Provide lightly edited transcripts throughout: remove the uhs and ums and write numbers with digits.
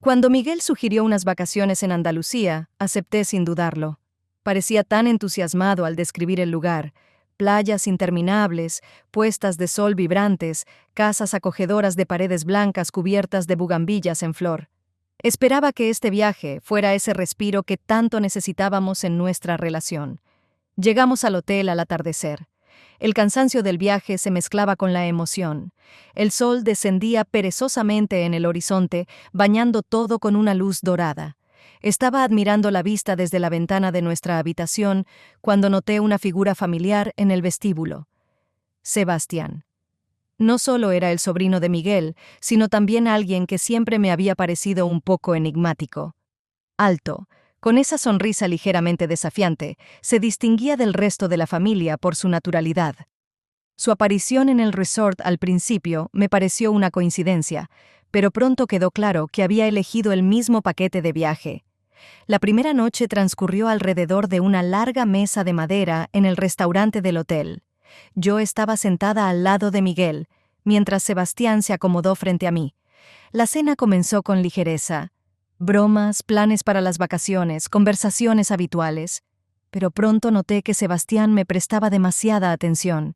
Cuando Miguel sugirió unas vacaciones en Andalucía, acepté sin dudarlo. Parecía tan entusiasmado al describir el lugar: playas interminables, puestas de sol vibrantes, casas acogedoras de paredes blancas cubiertas de bugambillas en flor. Esperaba que este viaje fuera ese respiro que tanto necesitábamos en nuestra relación. Llegamos al hotel al atardecer. El cansancio del viaje se mezclaba con la emoción. El sol descendía perezosamente en el horizonte, bañando todo con una luz dorada. Estaba admirando la vista desde la ventana de nuestra habitación cuando noté una figura familiar en el vestíbulo. Sebastián. No solo era el sobrino de Miguel, sino también alguien que siempre me había parecido un poco enigmático. Alto, con esa sonrisa ligeramente desafiante, se distinguía del resto de la familia por su naturalidad. Su aparición en el resort al principio me pareció una coincidencia, pero pronto quedó claro que había elegido el mismo paquete de viaje. La primera noche transcurrió alrededor de una larga mesa de madera en el restaurante del hotel. Yo estaba sentada al lado de Miguel, mientras Sebastián se acomodó frente a mí. La cena comenzó con ligereza. Bromas, planes para las vacaciones, conversaciones habituales. Pero pronto noté que Sebastián me prestaba demasiada atención.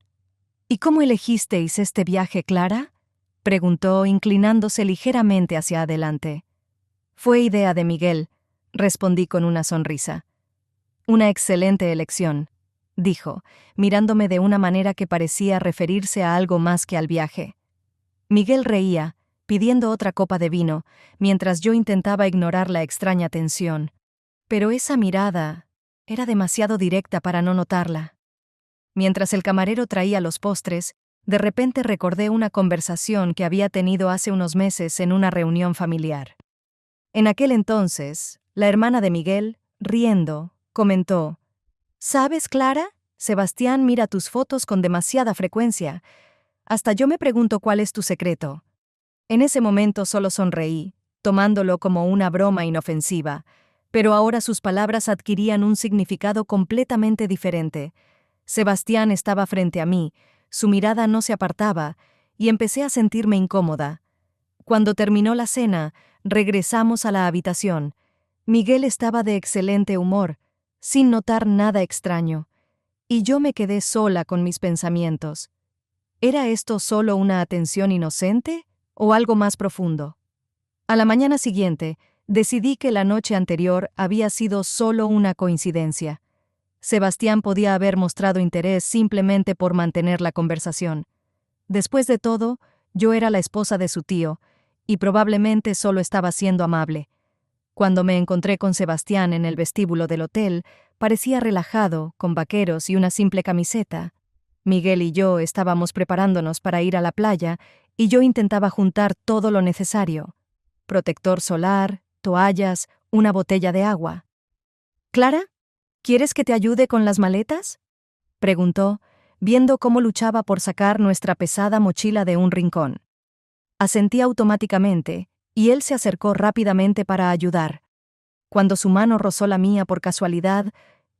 ¿Y cómo elegisteis este viaje, Clara?, preguntó, inclinándose ligeramente hacia adelante. Fue idea de Miguel, respondí con una sonrisa. Una excelente elección, dijo, mirándome de una manera que parecía referirse a algo más que al viaje. Miguel reía, pidiendo otra copa de vino, mientras yo intentaba ignorar la extraña tensión. Pero esa mirada era demasiado directa para no notarla. Mientras el camarero traía los postres, de repente recordé una conversación que había tenido hace unos meses en una reunión familiar. En aquel entonces, la hermana de Miguel, riendo, comentó: «¿Sabes, Clara? Sebastián mira tus fotos con demasiada frecuencia. Hasta yo me pregunto cuál es tu secreto». En ese momento solo sonreí, tomándolo como una broma inofensiva, pero ahora sus palabras adquirían un significado completamente diferente. Sebastián estaba frente a mí, su mirada no se apartaba, y empecé a sentirme incómoda. Cuando terminó la cena, regresamos a la habitación. Miguel estaba de excelente humor, sin notar nada extraño, y yo me quedé sola con mis pensamientos. ¿Era esto solo una atención inocente o algo más profundo? A la mañana siguiente, decidí que la noche anterior había sido solo una coincidencia. Sebastián podía haber mostrado interés simplemente por mantener la conversación. Después de todo, yo era la esposa de su tío, y probablemente solo estaba siendo amable. Cuando me encontré con Sebastián en el vestíbulo del hotel, parecía relajado, con vaqueros y una simple camiseta. Miguel y yo estábamos preparándonos para ir a la playa, y yo intentaba juntar todo lo necesario: protector solar, toallas, una botella de agua. «Clara, ¿quieres que te ayude con las maletas?», preguntó, viendo cómo luchaba por sacar nuestra pesada mochila de un rincón. Asentí automáticamente, y él se acercó rápidamente para ayudar. Cuando su mano rozó la mía por casualidad,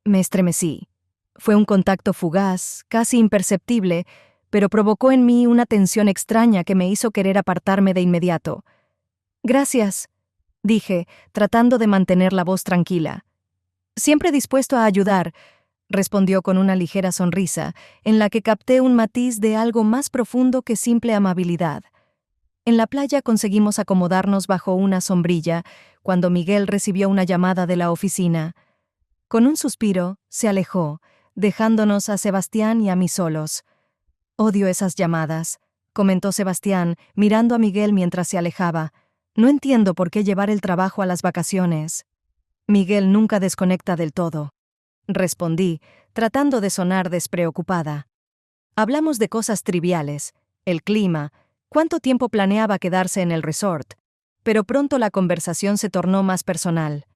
me estremecí. Fue un contacto fugaz, casi imperceptible, pero provocó en mí una tensión extraña que me hizo querer apartarme de inmediato. «Gracias», dije, tratando de mantener la voz tranquila. «Siempre dispuesto a ayudar», respondió con una ligera sonrisa, en la que capté un matiz de algo más profundo que simple amabilidad. En la playa conseguimos acomodarnos bajo una sombrilla cuando Miguel recibió una llamada de la oficina. Con un suspiro, se alejó, dejándonos a Sebastián y a mí solos. «Odio esas llamadas», comentó Sebastián, mirando a Miguel mientras se alejaba. «No entiendo por qué llevar el trabajo a las vacaciones». «Miguel nunca desconecta del todo», respondí, tratando de sonar despreocupada. Hablamos de cosas triviales: el clima, cuánto tiempo planeaba quedarse en el resort, pero pronto la conversación se tornó más personal.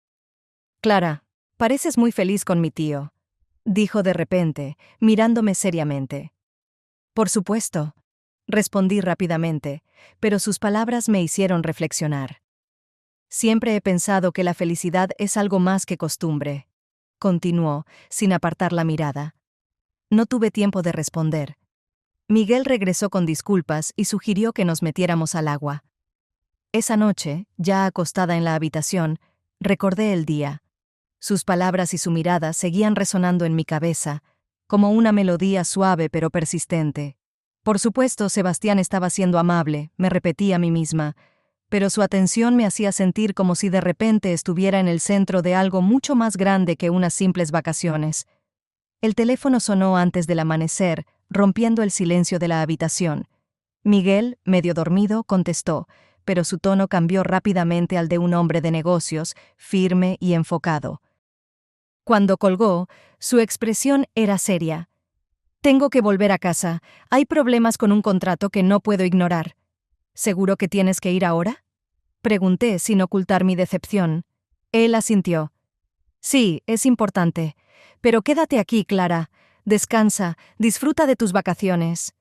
«Clara, pareces muy feliz con mi tío», dijo de repente, mirándome seriamente. «Por supuesto», respondí rápidamente, pero sus palabras me hicieron reflexionar. «Siempre he pensado que la felicidad es algo más que costumbre», continuó, sin apartar la mirada. No tuve tiempo de responder. Miguel regresó con disculpas y sugirió que nos metiéramos al agua. Esa noche, ya acostada en la habitación, recordé el día. Sus palabras y su mirada seguían resonando en mi cabeza, como una melodía suave pero persistente. Por supuesto, Sebastián estaba siendo amable, me repetí a mí misma, pero su atención me hacía sentir como si de repente estuviera en el centro de algo mucho más grande que unas simples vacaciones. El teléfono sonó antes del amanecer, rompiendo el silencio de la habitación. Miguel, medio dormido, contestó, pero su tono cambió rápidamente al de un hombre de negocios, firme y enfocado. Cuando colgó, su expresión era seria. Tengo que volver a casa. Hay problemas con un contrato que no puedo ignorar. ¿Seguro que tienes que ir ahora? Pregunté sin ocultar mi decepción. Él asintió. Sí, es importante. Pero quédate aquí, Clara. Descansa, disfruta de tus vacaciones.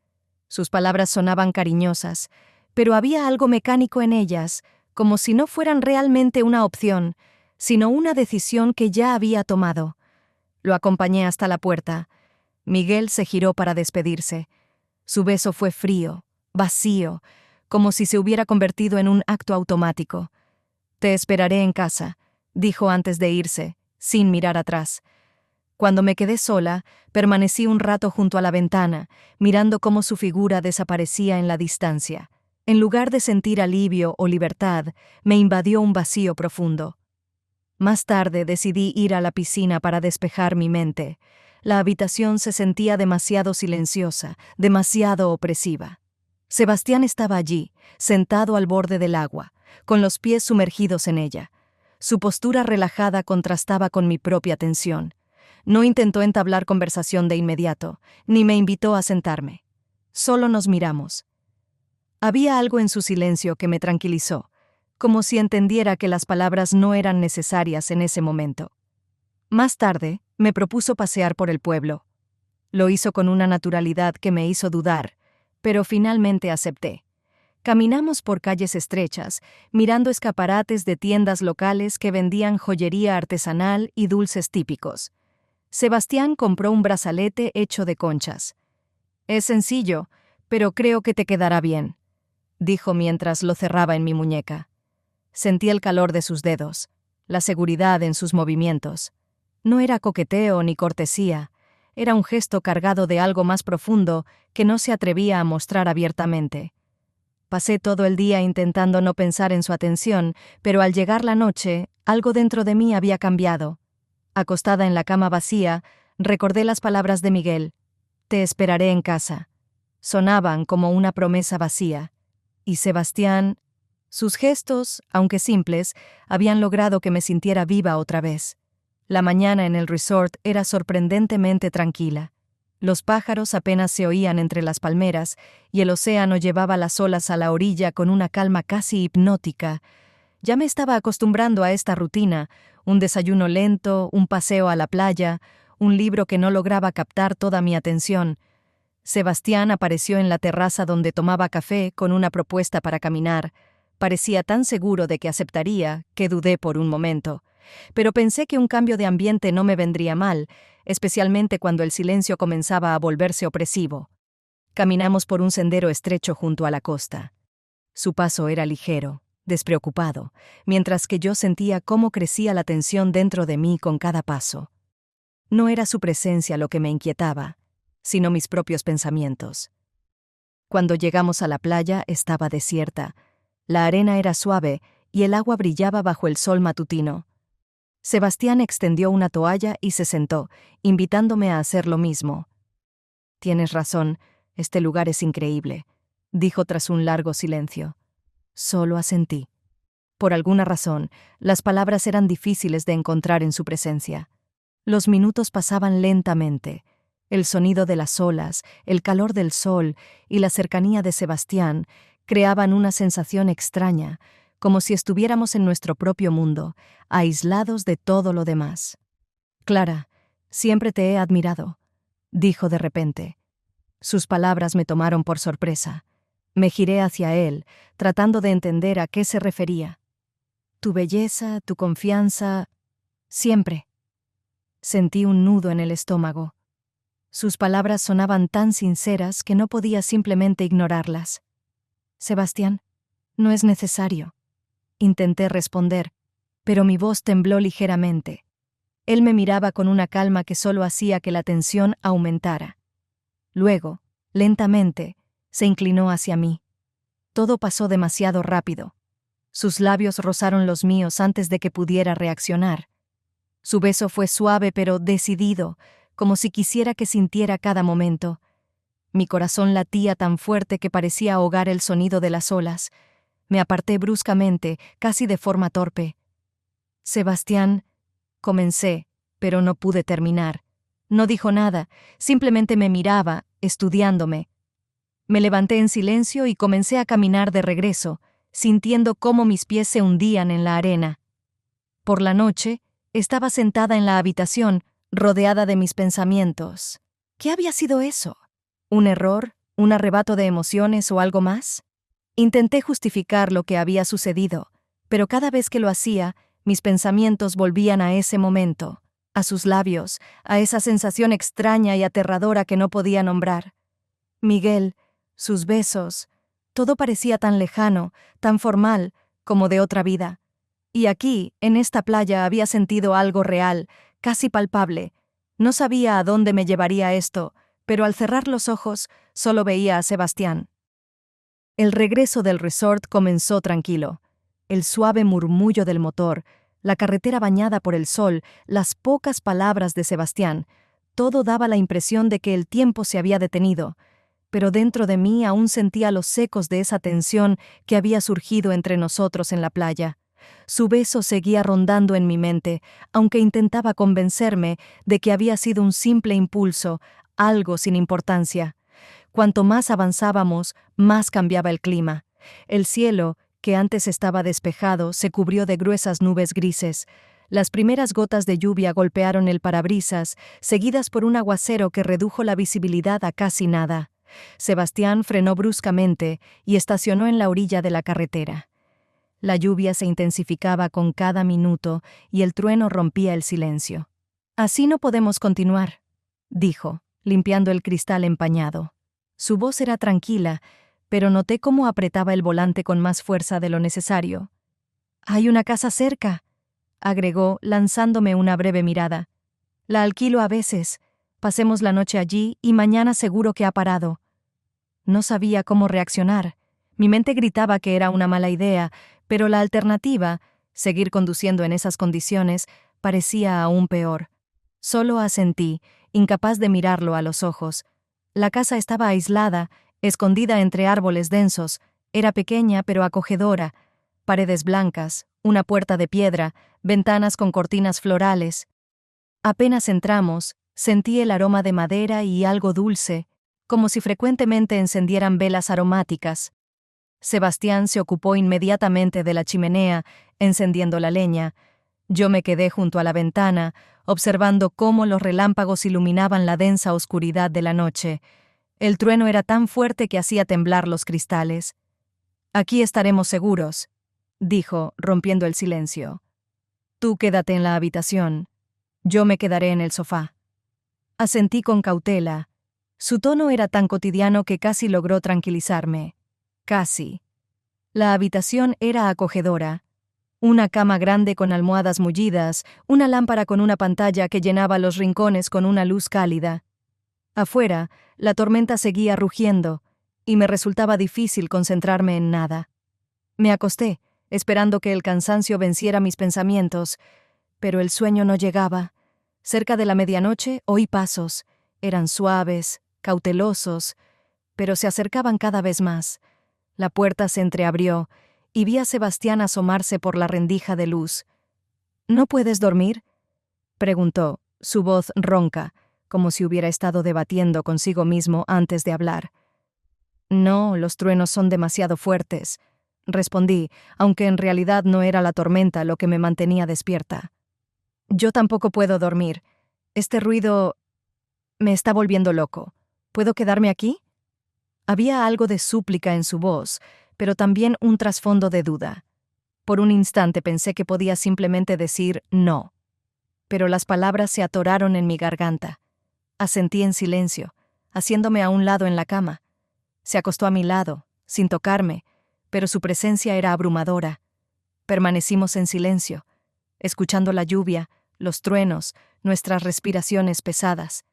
Sus palabras sonaban cariñosas, pero había algo mecánico en ellas, como si no fueran realmente una opción, sino una decisión que ya había tomado. Lo acompañé hasta la puerta. Miguel se giró para despedirse. Su beso fue frío, vacío, como si se hubiera convertido en un acto automático. Te esperaré en casa, dijo antes de irse, sin mirar atrás. Cuando me quedé sola, permanecí un rato junto a la ventana, mirando cómo su figura desaparecía en la distancia. En lugar de sentir alivio o libertad, me invadió un vacío profundo. Más tarde decidí ir a la piscina para despejar mi mente. La habitación se sentía demasiado silenciosa, demasiado opresiva. Sebastián estaba allí, sentado al borde del agua, con los pies sumergidos en ella. Su postura relajada contrastaba con mi propia tensión. No intentó entablar conversación de inmediato, ni me invitó a sentarme. Solo nos miramos. Había algo en su silencio que me tranquilizó, como si entendiera que las palabras no eran necesarias en ese momento. Más tarde, me propuso pasear por el pueblo. Lo hizo con una naturalidad que me hizo dudar, pero finalmente acepté. Caminamos por calles estrechas, mirando escaparates de tiendas locales que vendían joyería artesanal y dulces típicos. Sebastián compró un brazalete hecho de conchas. Es sencillo, pero creo que te quedará bien, dijo mientras lo cerraba en mi muñeca. Sentí el calor de sus dedos, la seguridad en sus movimientos. No era coqueteo ni cortesía, era un gesto cargado de algo más profundo que no se atrevía a mostrar abiertamente. Pasé todo el día intentando no pensar en su atención, pero al llegar la noche, algo dentro de mí había cambiado. Acostada en la cama vacía, recordé las palabras de Miguel. Te esperaré en casa. Sonaban como una promesa vacía. Y Sebastián, sus gestos, aunque simples, habían logrado que me sintiera viva otra vez. La mañana en el resort era sorprendentemente tranquila. Los pájaros apenas se oían entre las palmeras y el océano llevaba las olas a la orilla con una calma casi hipnótica. Ya me estaba acostumbrando a esta rutina, un desayuno lento, un paseo a la playa, un libro que no lograba captar toda mi atención. Sebastián apareció en la terraza donde tomaba café con una propuesta para caminar. Parecía tan seguro de que aceptaría que dudé por un momento. Pero pensé que un cambio de ambiente no me vendría mal, especialmente cuando el silencio comenzaba a volverse opresivo. Caminamos por un sendero estrecho junto a la costa. Su paso era ligero, despreocupado, mientras que yo sentía cómo crecía la tensión dentro de mí con cada paso. No era su presencia lo que me inquietaba, sino mis propios pensamientos. Cuando llegamos a la playa estaba desierta. La arena era suave y el agua brillaba bajo el sol matutino. Sebastián extendió una toalla y se sentó, invitándome a hacer lo mismo. Tienes razón, este lugar es increíble, dijo tras un largo silencio. Solo asentí. Por alguna razón, las palabras eran difíciles de encontrar en su presencia. Los minutos pasaban lentamente. El sonido de las olas, el calor del sol y la cercanía de Sebastián creaban una sensación extraña, como si estuviéramos en nuestro propio mundo, aislados de todo lo demás. Clara, siempre te he admirado, dijo de repente. Sus palabras me tomaron por sorpresa. Me giré hacia él, tratando de entender a qué se refería. Tu belleza, tu confianza, siempre. Sentí un nudo en el estómago. Sus palabras sonaban tan sinceras que no podía simplemente ignorarlas. Sebastián, no es necesario, Intenté responder, pero mi voz tembló ligeramente. Él me miraba con una calma que solo hacía que la tensión aumentara. Luego, lentamente, se inclinó hacia mí. Todo pasó demasiado rápido. Sus labios rozaron los míos antes de que pudiera reaccionar. Su beso fue suave pero decidido, como si quisiera que sintiera cada momento. Mi corazón latía tan fuerte que parecía ahogar el sonido de las olas. Me aparté bruscamente, casi de forma torpe. Sebastián, comencé, pero no pude terminar. No dijo nada, simplemente me miraba, estudiándome. Me levanté en silencio y comencé a caminar de regreso, sintiendo cómo mis pies se hundían en la arena. Por la noche, estaba sentada en la habitación, rodeada de mis pensamientos. ¿Qué había sido eso? ¿Un error? ¿Un arrebato de emociones o algo más? Intenté justificar lo que había sucedido, pero cada vez que lo hacía, mis pensamientos volvían a ese momento, a sus labios, a esa sensación extraña y aterradora que no podía nombrar. Miguel, sus besos, todo parecía tan lejano, tan formal, como de otra vida. Y aquí, en esta playa, había sentido algo real, casi palpable. No sabía a dónde me llevaría esto, pero al cerrar los ojos, solo veía a Sebastián. El regreso del resort comenzó tranquilo. El suave murmullo del motor, la carretera bañada por el sol, las pocas palabras de Sebastián, todo daba la impresión de que el tiempo se había detenido, pero dentro de mí aún sentía los ecos de esa tensión que había surgido entre nosotros en la playa. Su beso seguía rondando en mi mente, aunque intentaba convencerme de que había sido un simple impulso, algo sin importancia. Cuanto más avanzábamos, más cambiaba el clima. El cielo, que antes estaba despejado, se cubrió de gruesas nubes grises. Las primeras gotas de lluvia golpearon el parabrisas, seguidas por un aguacero que redujo la visibilidad a casi nada. Sebastián frenó bruscamente y estacionó en la orilla de la carretera. La lluvia se intensificaba con cada minuto y el trueno rompía el silencio. «Así no podemos continuar», dijo, limpiando el cristal empañado. Su voz era tranquila, pero noté cómo apretaba el volante con más fuerza de lo necesario. «Hay una casa cerca», agregó, lanzándome una breve mirada. «La alquilo a veces. Pasemos la noche allí y mañana seguro que ha parado». No sabía cómo reaccionar. Mi mente gritaba que era una mala idea, pero la alternativa, seguir conduciendo en esas condiciones, parecía aún peor. Solo asentí, incapaz de mirarlo a los ojos. La casa estaba aislada, escondida entre árboles densos, era pequeña pero acogedora, paredes blancas, una puerta de piedra, ventanas con cortinas florales. Apenas entramos, sentí el aroma de madera y algo dulce, como si frecuentemente encendieran velas aromáticas. Sebastián se ocupó inmediatamente de la chimenea, encendiendo la leña. Yo me quedé junto a la ventana, observando cómo los relámpagos iluminaban la densa oscuridad de la noche. El trueno era tan fuerte que hacía temblar los cristales. «Aquí estaremos seguros», dijo, rompiendo el silencio. «Tú quédate en la habitación. Yo me quedaré en el sofá». Asentí con cautela. Su tono era tan cotidiano que casi logró tranquilizarme. Casi. La habitación era acogedora. Una cama grande con almohadas mullidas, una lámpara con una pantalla que llenaba los rincones con una luz cálida. Afuera, la tormenta seguía rugiendo, y me resultaba difícil concentrarme en nada. Me acosté, esperando que el cansancio venciera mis pensamientos, pero el sueño no llegaba. Cerca de la medianoche oí pasos. Eran suaves, cautelosos, pero se acercaban cada vez más. La puerta se entreabrió, y vi a Sebastián asomarse por la rendija de luz. «¿No puedes dormir?», preguntó, su voz ronca, como si hubiera estado debatiendo consigo mismo antes de hablar. «No, los truenos son demasiado fuertes», respondí, aunque en realidad no era la tormenta lo que me mantenía despierta. «Yo tampoco puedo dormir. Este ruido me está volviendo loco. ¿Puedo quedarme aquí?». Había algo de súplica en su voz, pero también un trasfondo de duda. Por un instante pensé que podía simplemente decir no. Pero las palabras se atoraron en mi garganta. Asentí en silencio, haciéndome a un lado en la cama. Se acostó a mi lado, sin tocarme, pero su presencia era abrumadora. Permanecimos en silencio, escuchando la lluvia, los truenos, nuestras respiraciones pesadas.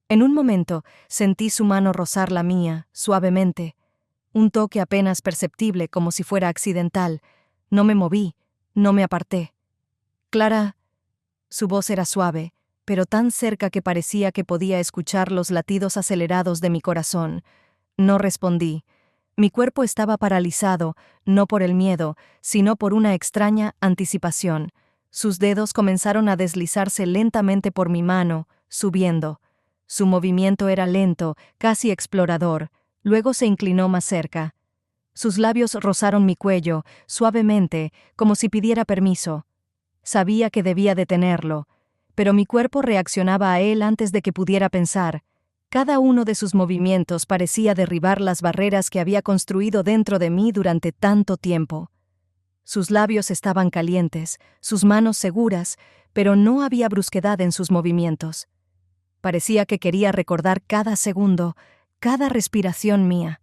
En un momento sentí su mano rozar la mía, suavemente, un toque apenas perceptible como si fuera accidental. No me moví, no me aparté. Clara. Su voz era suave, pero tan cerca que parecía que podía escuchar los latidos acelerados de mi corazón. No respondí. Mi cuerpo estaba paralizado, no por el miedo, sino por una extraña anticipación. Sus dedos comenzaron a deslizarse lentamente por mi mano, subiendo. Su movimiento era lento, casi explorador. Luego se inclinó más cerca. Sus labios rozaron mi cuello, suavemente, como si pidiera permiso. Sabía que debía detenerlo, pero mi cuerpo reaccionaba a él antes de que pudiera pensar. Cada uno de sus movimientos parecía derribar las barreras que había construido dentro de mí durante tanto tiempo. Sus labios estaban calientes, sus manos seguras, pero no había brusquedad en sus movimientos. Parecía que quería recordar cada segundo, cada respiración mía.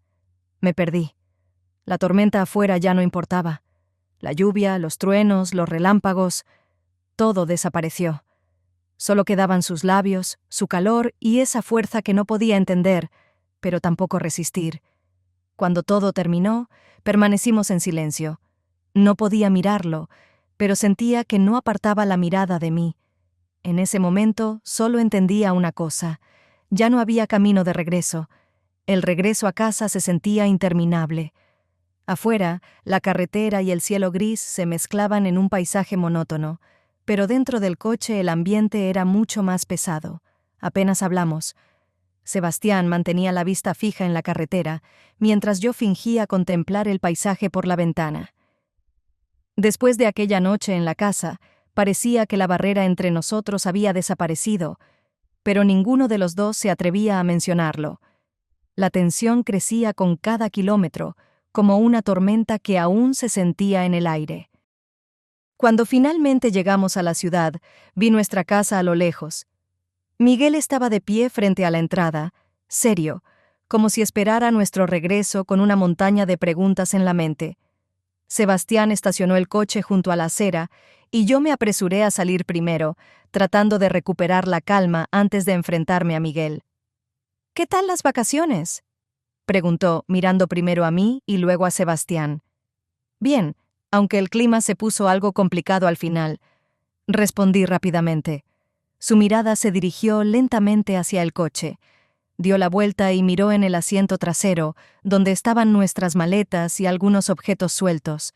Me perdí. La tormenta afuera ya no importaba. La lluvia, los truenos, los relámpagos, todo desapareció. Solo quedaban sus labios, su calor y esa fuerza que no podía entender, pero tampoco resistir. Cuando todo terminó, permanecimos en silencio. No podía mirarlo, pero sentía que no apartaba la mirada de mí. En ese momento solo entendía una cosa: ya no había camino de regreso. El regreso a casa se sentía interminable. Afuera, la carretera y el cielo gris se mezclaban en un paisaje monótono, pero dentro del coche el ambiente era mucho más pesado. Apenas hablamos. Sebastián mantenía la vista fija en la carretera, mientras yo fingía contemplar el paisaje por la ventana. Después de aquella noche en la casa, parecía que la barrera entre nosotros había desaparecido, pero ninguno de los dos se atrevía a mencionarlo. La tensión crecía con cada kilómetro, como una tormenta que aún se sentía en el aire. Cuando finalmente llegamos a la ciudad, vi nuestra casa a lo lejos. Miguel estaba de pie frente a la entrada, serio, como si esperara nuestro regreso con una montaña de preguntas en la mente. Sebastián estacionó el coche junto a la acera y yo me apresuré a salir primero, tratando de recuperar la calma antes de enfrentarme a Miguel. «¿Qué tal las vacaciones?», preguntó, mirando primero a mí y luego a Sebastián. «Bien, aunque el clima se puso algo complicado al final», respondí rápidamente. Su mirada se dirigió lentamente hacia el coche. Dio la vuelta y miró en el asiento trasero, donde estaban nuestras maletas y algunos objetos sueltos.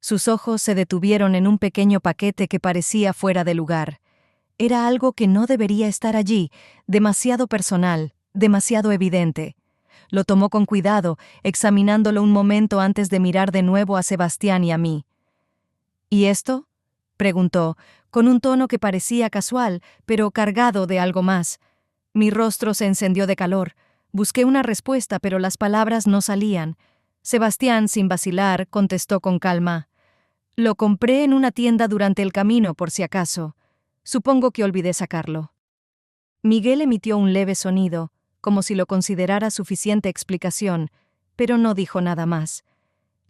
Sus ojos se detuvieron en un pequeño paquete que parecía fuera de lugar. Era algo que no debería estar allí, demasiado personal, demasiado evidente. Lo tomó con cuidado, examinándolo un momento antes de mirar de nuevo a Sebastián y a mí. «¿Y esto?», preguntó, con un tono que parecía casual, pero cargado de algo más. Mi rostro se encendió de calor. Busqué una respuesta, pero las palabras no salían. Sebastián, sin vacilar, contestó con calma: «Lo compré en una tienda durante el camino, por si acaso. Supongo que olvidé sacarlo». Miguel emitió un leve sonido, como si lo considerara suficiente explicación, pero no dijo nada más.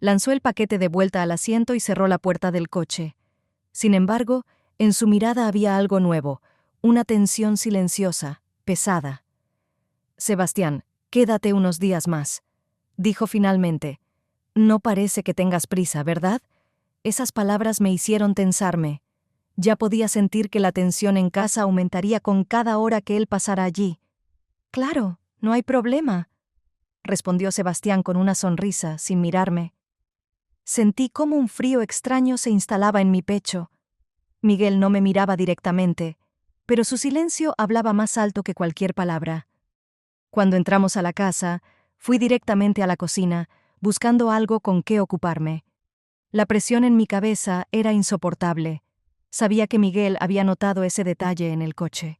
Lanzó el paquete de vuelta al asiento y cerró la puerta del coche. Sin embargo, en su mirada había algo nuevo, una tensión silenciosa, pesada. «Sebastián, quédate unos días más», dijo finalmente. «No parece que tengas prisa, ¿verdad?». Esas palabras me hicieron tensarme. Ya podía sentir que la tensión en casa aumentaría con cada hora que él pasara allí. «Claro, no hay problema», respondió Sebastián con una sonrisa, sin mirarme. Sentí cómo un frío extraño se instalaba en mi pecho. Miguel no me miraba directamente, pero su silencio hablaba más alto que cualquier palabra. Cuando entramos a la casa, fui directamente a la cocina, buscando algo con qué ocuparme. La presión en mi cabeza era insoportable. Sabía que Miguel había notado ese detalle en el coche.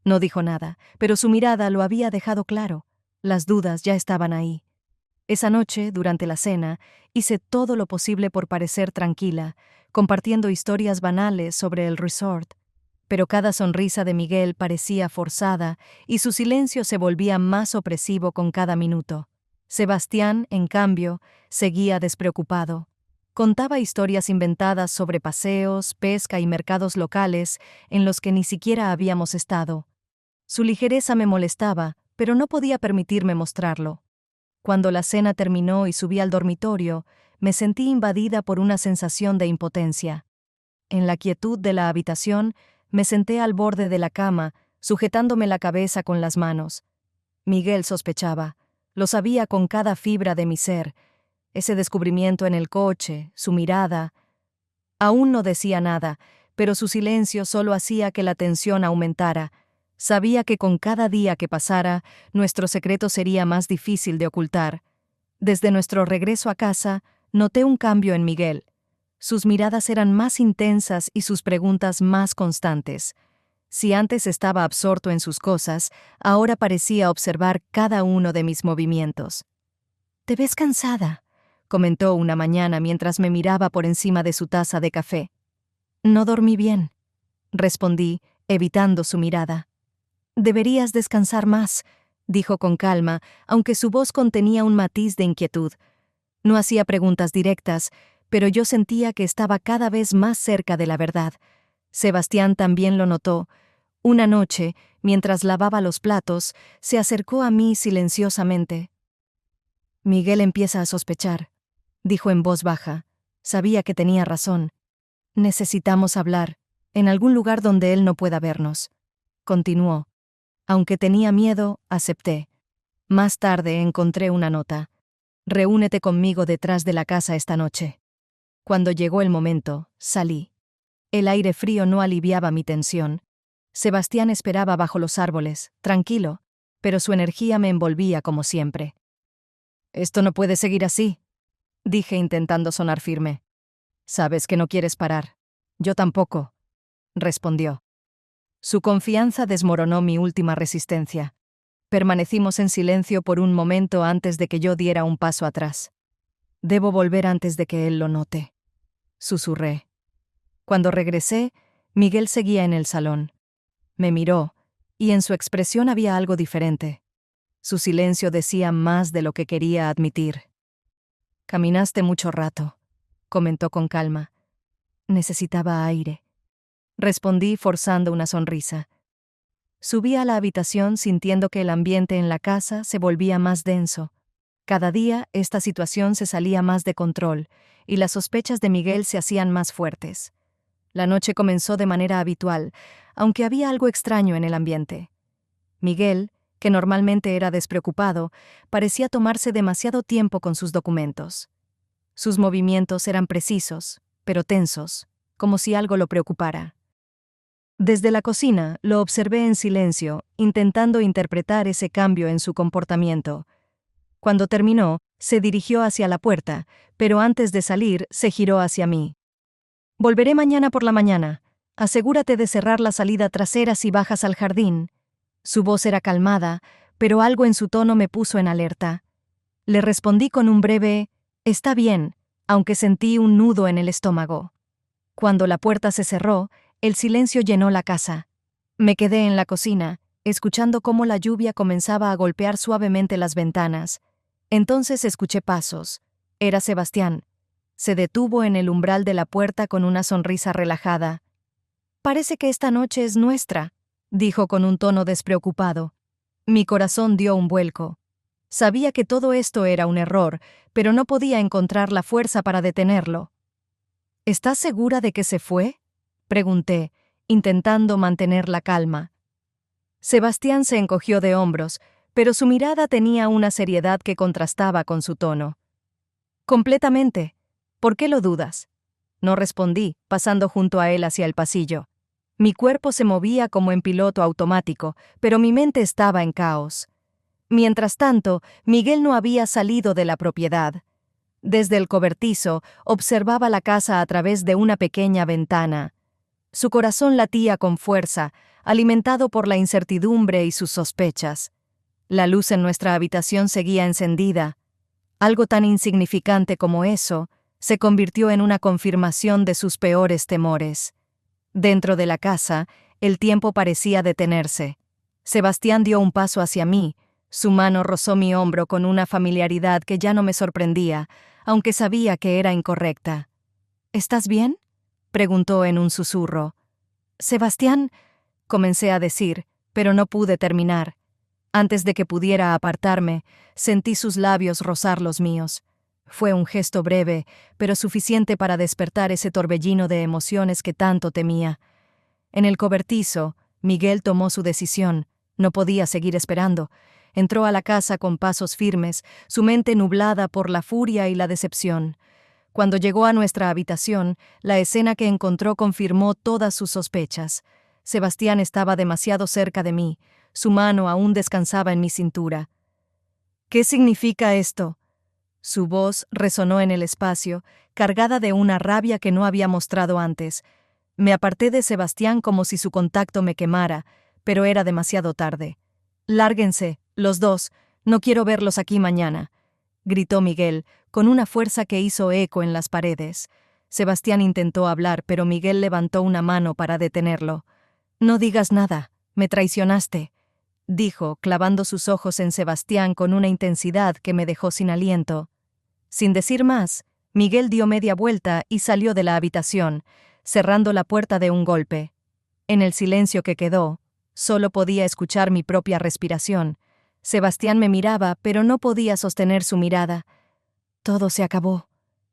No dijo nada, pero su mirada lo había dejado claro. Las dudas ya estaban ahí. Esa noche, durante la cena, hice todo lo posible por parecer tranquila, compartiendo historias banales sobre el resort. Pero cada sonrisa de Miguel parecía forzada y su silencio se volvía más opresivo con cada minuto. Sebastián, en cambio, seguía despreocupado. Contaba historias inventadas sobre paseos, pesca y mercados locales en los que ni siquiera habíamos estado. Su ligereza me molestaba, pero no podía permitirme mostrarlo. Cuando la cena terminó y subí al dormitorio, me sentí invadida por una sensación de impotencia. En la quietud de la habitación, me senté al borde de la cama, sujetándome la cabeza con las manos. Miguel sospechaba, lo sabía con cada fibra de mi ser. Ese descubrimiento en el coche, su mirada. Aún no decía nada, pero su silencio solo hacía que la tensión aumentara. Sabía que con cada día que pasara, nuestro secreto sería más difícil de ocultar. Desde nuestro regreso a casa, noté un cambio en Miguel. Sus miradas eran más intensas y sus preguntas más constantes. Si antes estaba absorto en sus cosas, ahora parecía observar cada uno de mis movimientos. «Te ves cansada», comentó una mañana mientras me miraba por encima de su taza de café. «No dormí bien», respondí, evitando su mirada. «Deberías descansar más», dijo con calma, aunque su voz contenía un matiz de inquietud. No hacía preguntas directas, pero yo sentía que estaba cada vez más cerca de la verdad. Sebastián también lo notó. Una noche, mientras lavaba los platos, se acercó a mí silenciosamente. «Miguel empieza a sospechar», dijo en voz baja. Sabía que tenía razón. «Necesitamos hablar, en algún lugar donde él no pueda vernos». Continuó. Aunque tenía miedo, acepté. Más tarde encontré una nota. «Reúnete conmigo detrás de la casa esta noche». Cuando llegó el momento, salí. El aire frío no aliviaba mi tensión. Sebastián esperaba bajo los árboles, tranquilo, pero su energía me envolvía como siempre. «Esto no puede seguir así», dije intentando sonar firme. «Sabes que no quieres parar». «Yo tampoco», respondió. Su confianza desmoronó mi última resistencia. Permanecimos en silencio por un momento antes de que yo diera un paso atrás. «Debo volver antes de que él lo note», susurré. Cuando regresé, Miguel seguía en el salón. Me miró, y en su expresión había algo diferente. Su silencio decía más de lo que quería admitir. «Caminaste mucho rato», comentó con calma. «Necesitaba aire», respondí forzando una sonrisa. Subí a la habitación sintiendo que el ambiente en la casa se volvía más denso. Cada día esta situación se salía más de control, y las sospechas de Miguel se hacían más fuertes. La noche comenzó de manera habitual, aunque había algo extraño en el ambiente. Miguel, que normalmente era despreocupado, parecía tomarse demasiado tiempo con sus documentos. Sus movimientos eran precisos, pero tensos, como si algo lo preocupara. Desde la cocina lo observé en silencio, intentando interpretar ese cambio en su comportamiento. Cuando terminó, se dirigió hacia la puerta, pero antes de salir se giró hacia mí. «Volveré mañana por la mañana. Asegúrate de cerrar la salida trasera si bajas al jardín». Su voz era calmada, pero algo en su tono me puso en alerta. Le respondí con un breve «Está bien», aunque sentí un nudo en el estómago. Cuando la puerta se cerró, el silencio llenó la casa. Me quedé en la cocina, escuchando cómo la lluvia comenzaba a golpear suavemente las ventanas. Entonces escuché pasos. Era Sebastián. Se detuvo en el umbral de la puerta con una sonrisa relajada. «Parece que esta noche es nuestra», dijo con un tono despreocupado. Mi corazón dio un vuelco. Sabía que todo esto era un error, pero no podía encontrar la fuerza para detenerlo. «¿Estás segura de que se fue?», pregunté, intentando mantener la calma. Sebastián se encogió de hombros, pero su mirada tenía una seriedad que contrastaba con su tono. «Completamente. ¿Por qué lo dudas?», no respondí, pasando junto a él hacia el pasillo. Mi cuerpo se movía como en piloto automático, pero mi mente estaba en caos. Mientras tanto, Miguel no había salido de la propiedad. Desde el cobertizo, observaba la casa a través de una pequeña ventana. Su corazón latía con fuerza, alimentado por la incertidumbre y sus sospechas. La luz en nuestra habitación seguía encendida. Algo tan insignificante como eso se convirtió en una confirmación de sus peores temores. Dentro de la casa, el tiempo parecía detenerse. Sebastián dio un paso hacia mí. Su mano rozó mi hombro con una familiaridad que ya no me sorprendía, aunque sabía que era incorrecta. ¿Estás bien?, preguntó en un susurro. Sebastián, comencé a decir, pero no pude terminar. Antes de que pudiera apartarme, sentí sus labios rozar los míos. Fue un gesto breve, pero suficiente para despertar ese torbellino de emociones que tanto temía. En el cobertizo, Miguel tomó su decisión. No podía seguir esperando. Entró a la casa con pasos firmes, su mente nublada por la furia y la decepción. Cuando llegó a nuestra habitación, la escena que encontró confirmó todas sus sospechas. Sebastián estaba demasiado cerca de mí. Su mano aún descansaba en mi cintura. ¿Qué significa esto? Su voz resonó en el espacio, cargada de una rabia que no había mostrado antes. Me aparté de Sebastián como si su contacto me quemara, pero era demasiado tarde. «Lárguense, los dos. No quiero verlos aquí mañana», gritó Miguel, con una fuerza que hizo eco en las paredes. Sebastián intentó hablar, pero Miguel levantó una mano para detenerlo. «No digas nada. Me traicionaste», dijo, clavando sus ojos en Sebastián con una intensidad que me dejó sin aliento. Sin decir más, Miguel dio media vuelta y salió de la habitación, cerrando la puerta de un golpe. En el silencio que quedó, solo podía escuchar mi propia respiración. Sebastián me miraba, pero no podía sostener su mirada. «Todo se acabó»,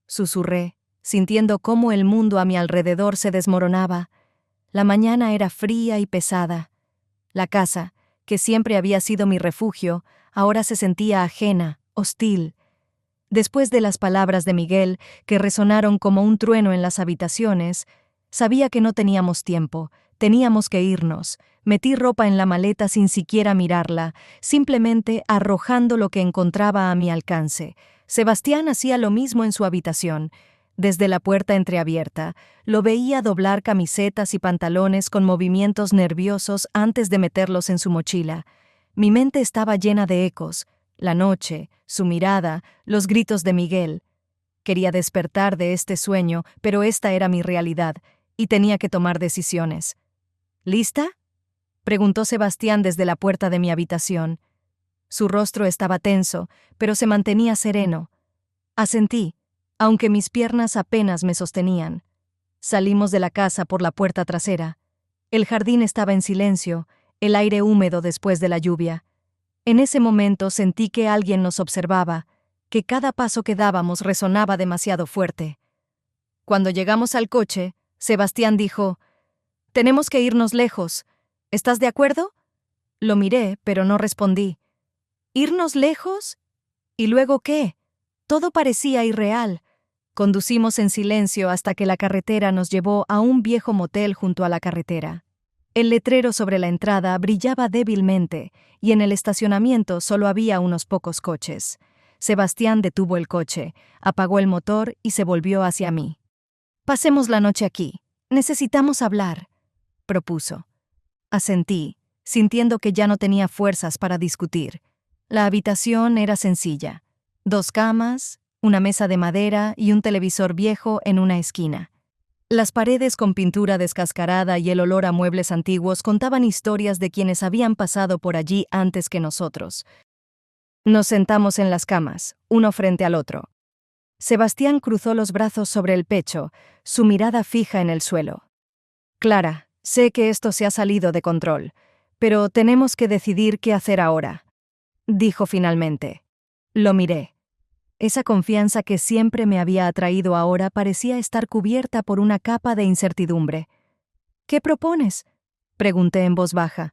susurré, sintiendo cómo el mundo a mi alrededor se desmoronaba. La mañana era fría y pesada. La casa, que siempre había sido mi refugio, ahora se sentía ajena, hostil. Después de las palabras de Miguel, que resonaron como un trueno en las habitaciones, sabía que no teníamos tiempo, teníamos que irnos. Metí ropa en la maleta sin siquiera mirarla, simplemente arrojando lo que encontraba a mi alcance. Sebastián hacía lo mismo en su habitación. Desde la puerta entreabierta, lo veía doblar camisetas y pantalones con movimientos nerviosos antes de meterlos en su mochila. Mi mente estaba llena de ecos. La noche, su mirada, los gritos de Miguel. Quería despertar de este sueño, pero esta era mi realidad, y tenía que tomar decisiones. «¿Lista?», preguntó Sebastián desde la puerta de mi habitación. Su rostro estaba tenso, pero se mantenía sereno. Asentí, aunque mis piernas apenas me sostenían. Salimos de la casa por la puerta trasera. El jardín estaba en silencio, el aire húmedo después de la lluvia. En ese momento sentí que alguien nos observaba, que cada paso que dábamos resonaba demasiado fuerte. Cuando llegamos al coche, Sebastián dijo: «Tenemos que irnos lejos. ¿Estás de acuerdo?». Lo miré, pero no respondí. ¿Irnos lejos? ¿Y luego qué? Todo parecía irreal. Conducimos en silencio hasta que la carretera nos llevó a un viejo motel junto a la carretera. El letrero sobre la entrada brillaba débilmente, y en el estacionamiento solo había unos pocos coches. Sebastián detuvo el coche, apagó el motor y se volvió hacia mí. «Pasemos la noche aquí. Necesitamos hablar», propuso. Asentí, sintiendo que ya no tenía fuerzas para discutir. La habitación era sencilla. 2 camas, una mesa de madera y un televisor viejo en una esquina. Las paredes con pintura descascarada y el olor a muebles antiguos contaban historias de quienes habían pasado por allí antes que nosotros. Nos sentamos en las camas, uno frente al otro. Sebastián cruzó los brazos sobre el pecho, su mirada fija en el suelo. «Clara, sé que esto se ha salido de control, pero tenemos que decidir qué hacer ahora», dijo finalmente. Lo miré. Esa confianza que siempre me había atraído ahora parecía estar cubierta por una capa de incertidumbre. «¿Qué propones?», pregunté en voz baja.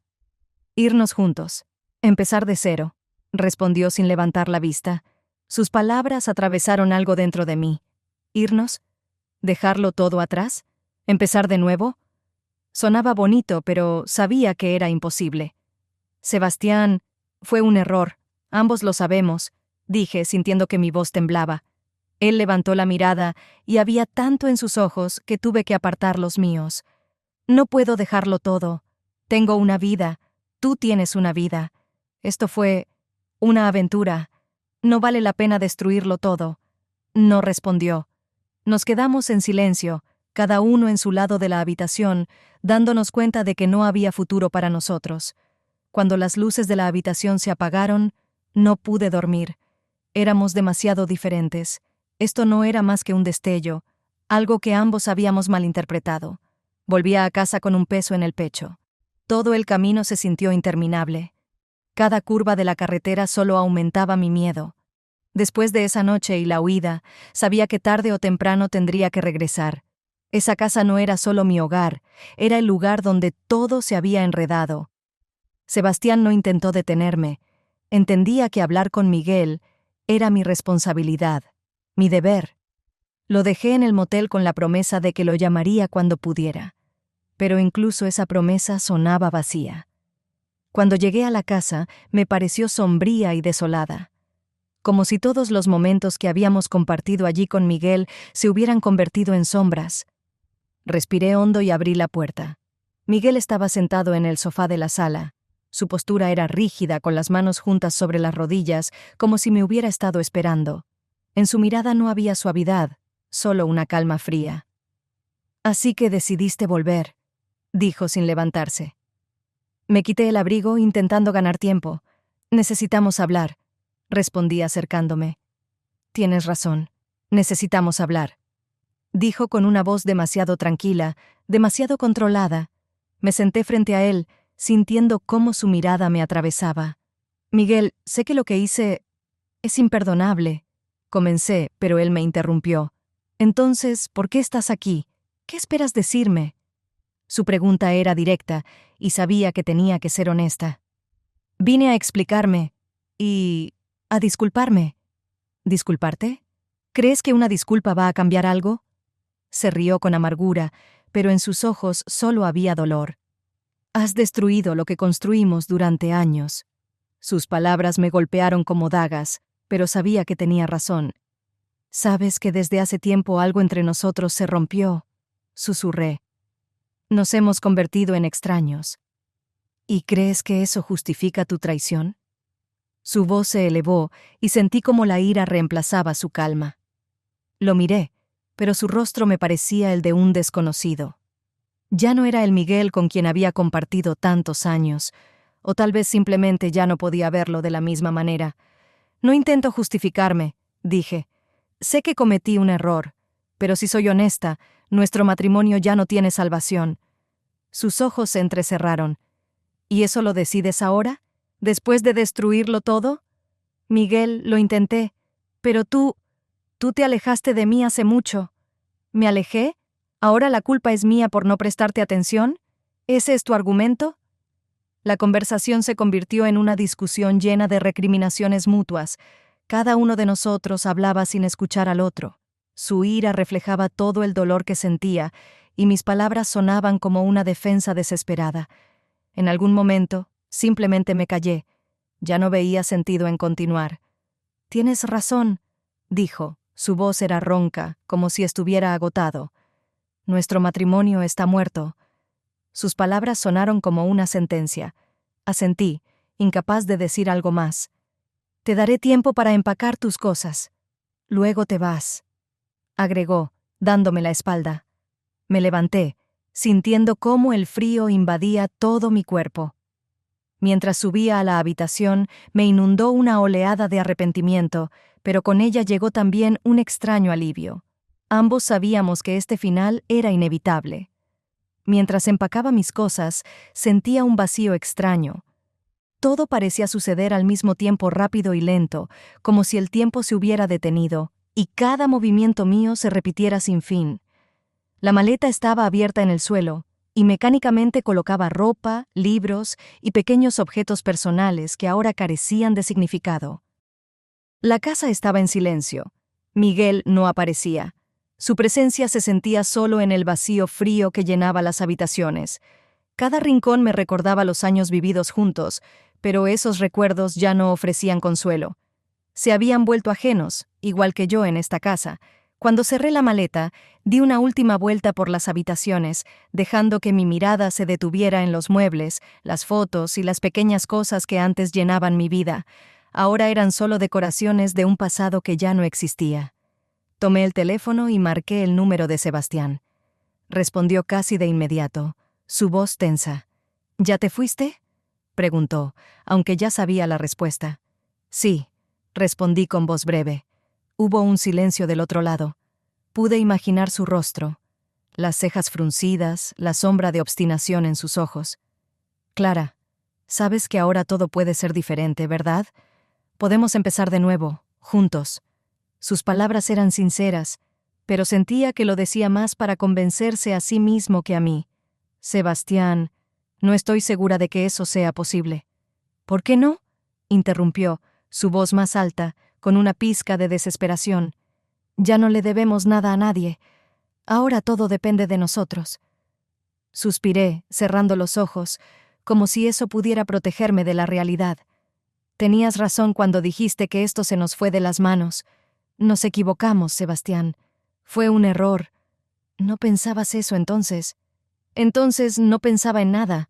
«Irnos juntos. Empezar de cero», respondió sin levantar la vista. Sus palabras atravesaron algo dentro de mí. ¿Irnos? ¿Dejarlo todo atrás? ¿Empezar de nuevo? Sonaba bonito, pero sabía que era imposible. «Sebastián, fue un error. Ambos lo sabemos», dije, sintiendo que mi voz temblaba. Él levantó la mirada y había tanto en sus ojos que tuve que apartar los míos. «No puedo dejarlo todo. Tengo una vida. Tú tienes una vida. Esto fue una aventura. No vale la pena destruirlo todo». No respondió. Nos quedamos en silencio, cada uno en su lado de la habitación, dándonos cuenta de que no había futuro para nosotros. Cuando las luces de la habitación se apagaron, no pude dormir. Éramos demasiado diferentes. Esto no era más que un destello, algo que ambos habíamos malinterpretado. Volvía a casa con un peso en el pecho. Todo el camino se sintió interminable. Cada curva de la carretera solo aumentaba mi miedo. Después de esa noche y la huida, sabía que tarde o temprano tendría que regresar. Esa casa no era solo mi hogar, era el lugar donde todo se había enredado. Sebastián no intentó detenerme. Entendía que hablar con Miguel era mi responsabilidad, mi deber. Lo dejé en el motel con la promesa de que lo llamaría cuando pudiera. Pero incluso esa promesa sonaba vacía. Cuando llegué a la casa, me pareció sombría y desolada. Como si todos los momentos que habíamos compartido allí con Miguel se hubieran convertido en sombras. Respiré hondo y abrí la puerta. Miguel estaba sentado en el sofá de la sala. Su postura era rígida, con las manos juntas sobre las rodillas, como si me hubiera estado esperando. En su mirada no había suavidad, solo una calma fría. «Así que decidiste volver», dijo sin levantarse. Me quité el abrigo intentando ganar tiempo. «Necesitamos hablar», respondí acercándome. «Tienes razón. Necesitamos hablar», dijo con una voz demasiado tranquila, demasiado controlada. Me senté frente a él, sintiendo cómo su mirada me atravesaba. «Miguel, sé que lo que hice es imperdonable», comencé, pero él me interrumpió. «Entonces, ¿por qué estás aquí? ¿Qué esperas decirme?». Su pregunta era directa, y sabía que tenía que ser honesta. «Vine a explicarme y a disculparme». «¿Disculparte? ¿Crees que una disculpa va a cambiar algo?». Se rió con amargura, pero en sus ojos solo había dolor. «Has destruido lo que construimos durante años». Sus palabras me golpearon como dagas, pero sabía que tenía razón. «Sabes que desde hace tiempo algo entre nosotros se rompió», susurré. «Nos hemos convertido en extraños». «¿Y crees que eso justifica tu traición?». Su voz se elevó y sentí como la ira reemplazaba su calma. Lo miré, pero su rostro me parecía el de un desconocido. Ya no era el Miguel con quien había compartido tantos años, o tal vez simplemente ya no podía verlo de la misma manera. «No intento justificarme», dije. «Sé que cometí un error, pero si soy honesta, nuestro matrimonio ya no tiene salvación». Sus ojos se entrecerraron. «¿Y eso lo decides ahora? ¿Después de destruirlo todo?». «Miguel, lo intenté, pero tú te alejaste de mí hace mucho». «¿Me alejé? ¿Ahora la culpa es mía por no prestarte atención? ¿Ese es tu argumento?». La conversación se convirtió en una discusión llena de recriminaciones mutuas. Cada uno de nosotros hablaba sin escuchar al otro. Su ira reflejaba todo el dolor que sentía, y mis palabras sonaban como una defensa desesperada. En algún momento, simplemente me callé. Ya no veía sentido en continuar. «Tienes razón», dijo. Su voz era ronca, como si estuviera agotado. «Nuestro matrimonio está muerto». Sus palabras sonaron como una sentencia. Asentí, incapaz de decir algo más. «Te daré tiempo para empacar tus cosas. Luego te vas», agregó, dándome la espalda. Me levanté, sintiendo cómo el frío invadía todo mi cuerpo. Mientras subía a la habitación, me inundó una oleada de arrepentimiento, pero con ella llegó también un extraño alivio. Ambos sabíamos que este final era inevitable. Mientras empacaba mis cosas, sentía un vacío extraño. Todo parecía suceder al mismo tiempo rápido y lento, como si el tiempo se hubiera detenido, y cada movimiento mío se repitiera sin fin. La maleta estaba abierta en el suelo, y mecánicamente colocaba ropa, libros y pequeños objetos personales que ahora carecían de significado. La casa estaba en silencio. Miguel no aparecía. Su presencia se sentía solo en el vacío frío que llenaba las habitaciones. Cada rincón me recordaba los años vividos juntos, pero esos recuerdos ya no ofrecían consuelo. Se habían vuelto ajenos, igual que yo en esta casa. Cuando cerré la maleta, di una última vuelta por las habitaciones, dejando que mi mirada se detuviera en los muebles, las fotos y las pequeñas cosas que antes llenaban mi vida. Ahora eran solo decoraciones de un pasado que ya no existía. Tomé el teléfono y marqué el número de Sebastián. Respondió casi de inmediato, su voz tensa. «¿Ya te fuiste?», preguntó, aunque ya sabía la respuesta. «Sí», respondí con voz breve. Hubo un silencio del otro lado. Pude imaginar su rostro, las cejas fruncidas, la sombra de obstinación en sus ojos. Clara, sabes que ahora todo puede ser diferente, ¿verdad? Podemos empezar de nuevo, juntos. Sus palabras eran sinceras, pero sentía que lo decía más para convencerse a sí mismo que a mí. Sebastián, no estoy segura de que eso sea posible. ¿Por qué no? Interrumpió, su voz más alta, con una pizca de desesperación. Ya no le debemos nada a nadie. Ahora todo depende de nosotros. Suspiré, cerrando los ojos, como si eso pudiera protegerme de la realidad. Tenías razón cuando dijiste que esto se nos fue de las manos. Nos equivocamos, Sebastián. Fue un error. ¿No pensabas eso entonces? Entonces no pensaba en nada,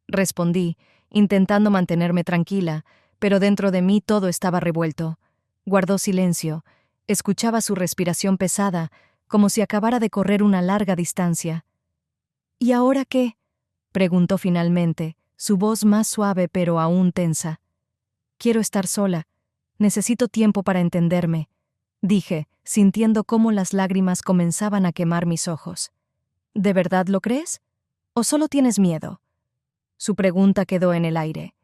respondí, intentando mantenerme tranquila, pero dentro de mí todo estaba revuelto. Guardó silencio. Escuchaba su respiración pesada, como si acabara de correr una larga distancia. ¿Y ahora qué? Preguntó finalmente, su voz más suave pero aún tensa. Quiero estar sola. Necesito tiempo para entenderme, dije, sintiendo cómo las lágrimas comenzaban a quemar mis ojos. ¿De verdad lo crees? ¿O solo tienes miedo? Su pregunta quedó en el aire.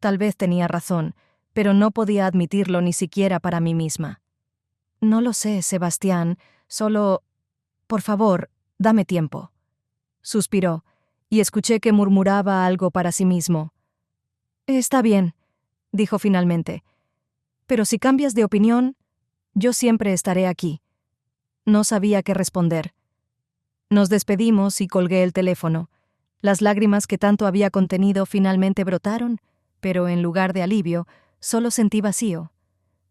Tal vez tenía razón, pero no podía admitirlo ni siquiera para mí misma. No lo sé, Sebastián, solo... Por favor, dame tiempo. Suspiró, y escuché que murmuraba algo para sí mismo. Está bien, dijo finalmente. Pero si cambias de opinión, yo siempre estaré aquí. No sabía qué responder. Nos despedimos y colgué el teléfono. Las lágrimas que tanto había contenido finalmente brotaron, pero en lugar de alivio, solo sentí vacío.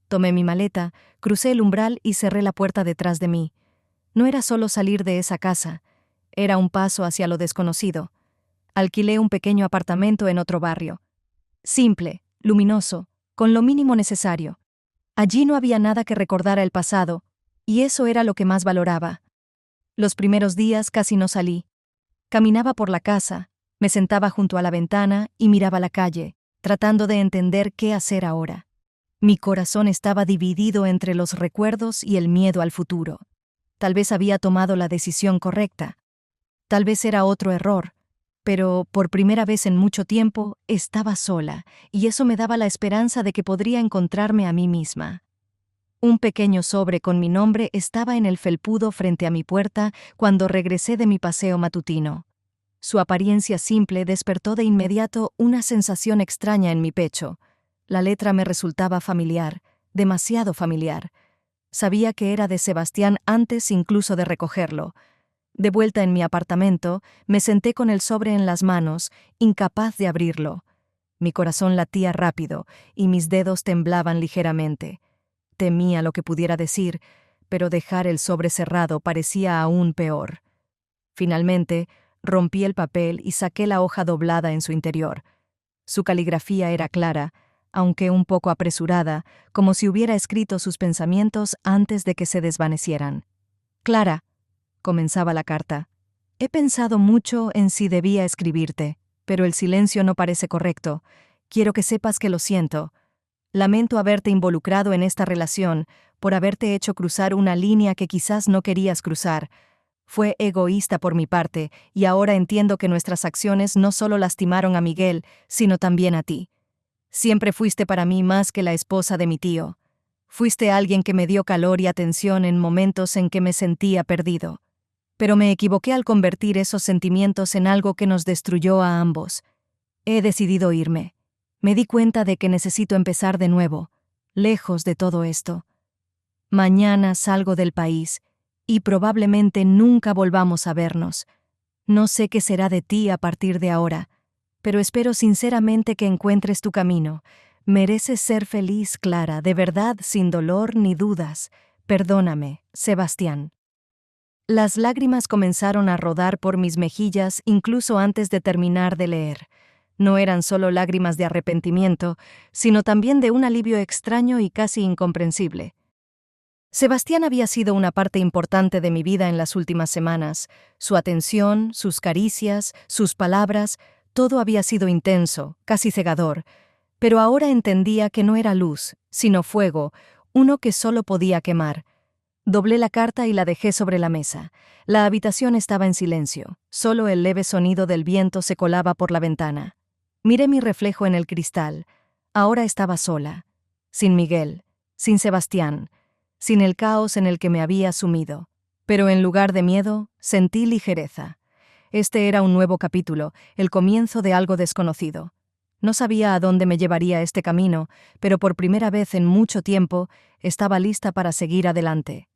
Tomé mi maleta, crucé el umbral y cerré la puerta detrás de mí. No era solo salir de esa casa, era un paso hacia lo desconocido. Alquilé un pequeño apartamento en otro barrio. Simple, luminoso, con lo mínimo necesario. Allí no había nada que recordara el pasado, y eso era lo que más valoraba. Los primeros días casi no salí. Caminaba por la casa, me sentaba junto a la ventana y miraba la calle, tratando de entender qué hacer ahora. Mi corazón estaba dividido entre los recuerdos y el miedo al futuro. Tal vez había tomado la decisión correcta. Tal vez era otro error. Pero, por primera vez en mucho tiempo, estaba sola, y eso me daba la esperanza de que podría encontrarme a mí misma. Un pequeño sobre con mi nombre estaba en el felpudo frente a mi puerta cuando regresé de mi paseo matutino. Su apariencia simple despertó de inmediato una sensación extraña en mi pecho. La letra me resultaba familiar, demasiado familiar. Sabía que era de Sebastián antes incluso de recogerlo. De vuelta en mi apartamento, me senté con el sobre en las manos, incapaz de abrirlo. Mi corazón latía rápido y mis dedos temblaban ligeramente. Temía lo que pudiera decir, pero dejar el sobre cerrado parecía aún peor. Finalmente, rompí el papel y saqué la hoja doblada en su interior. Su caligrafía era clara, aunque un poco apresurada, como si hubiera escrito sus pensamientos antes de que se desvanecieran. Clara, comenzaba la carta. He pensado mucho en si debía escribirte, pero el silencio no parece correcto. Quiero que sepas que lo siento. Lamento haberte involucrado en esta relación, por haberte hecho cruzar una línea que quizás no querías cruzar. Fue egoísta por mi parte, y ahora entiendo que nuestras acciones no solo lastimaron a Miguel, sino también a ti. Siempre fuiste para mí más que la esposa de mi tío. Fuiste alguien que me dio calor y atención en momentos en que me sentía perdido. Pero me equivoqué al convertir esos sentimientos en algo que nos destruyó a ambos. He decidido irme. Me di cuenta de que necesito empezar de nuevo, lejos de todo esto. Mañana salgo del país, y probablemente nunca volvamos a vernos. No sé qué será de ti a partir de ahora, pero espero sinceramente que encuentres tu camino. Mereces ser feliz, Clara, de verdad, sin dolor ni dudas. Perdóname, Sebastián. Las lágrimas comenzaron a rodar por mis mejillas incluso antes de terminar de leer. No eran solo lágrimas de arrepentimiento, sino también de un alivio extraño y casi incomprensible. Sebastián había sido una parte importante de mi vida en las últimas semanas. Su atención, sus caricias, sus palabras, todo había sido intenso, casi cegador. Pero ahora entendía que no era luz, sino fuego, uno que solo podía quemar. Doblé la carta y la dejé sobre la mesa. La habitación estaba en silencio. Solo el leve sonido del viento se colaba por la ventana. Miré mi reflejo en el cristal. Ahora estaba sola. Sin Miguel. Sin Sebastián. Sin el caos en el que me había sumido. Pero en lugar de miedo, sentí ligereza. Este era un nuevo capítulo, el comienzo de algo desconocido. No sabía a dónde me llevaría este camino, pero por primera vez en mucho tiempo estaba lista para seguir adelante.